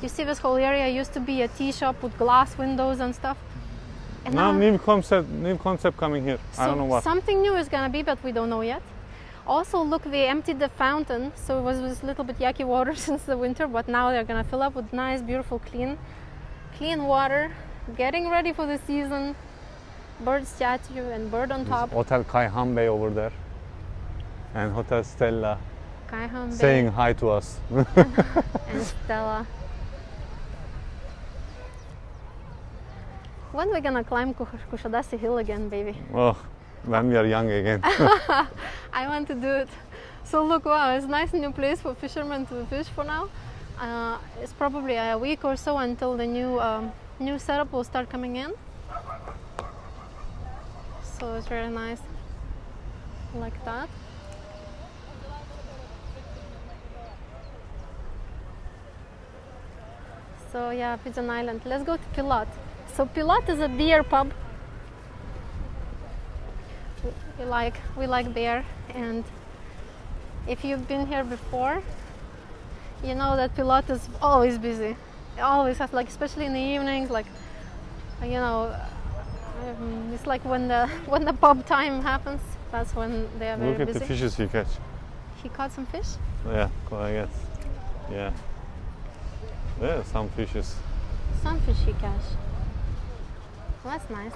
You see, this whole area used to be a tea shop with glass windows and stuff. And now new concept coming here. So I don't know what. Something new is gonna be, but we don't know yet. Also, look, they emptied the fountain, so it was this little bit yucky water since the winter, but now they're gonna fill up with nice, beautiful, clean water. Getting ready for the season. Bird statue and bird on top. Hotel Kayhan Bey over there, and Hotel Stella Kayhan Bey saying hi to us. and Stella. When are we gonna climb Kuşadası hill again, baby? Oh, when we are young again. I want to do it. So look, wow, it's a nice new place for fishermen to fish for now. It's probably a week or so until the new setup will start coming in. So it's very nice, like that. So yeah, Pigeon Island. Let's go to Pilat. So Pilat is a beer pub. We like beer, and if you've been here before, you know that Pilat is always busy. It always has, like, especially in the evenings, like, you know, it's like when the pub time happens. That's when they are very busy. Look at the fishes he catch. He caught some fish. Yeah, I guess. Yeah. Yeah, some fishes. Some fish he catch. Well, that's nice.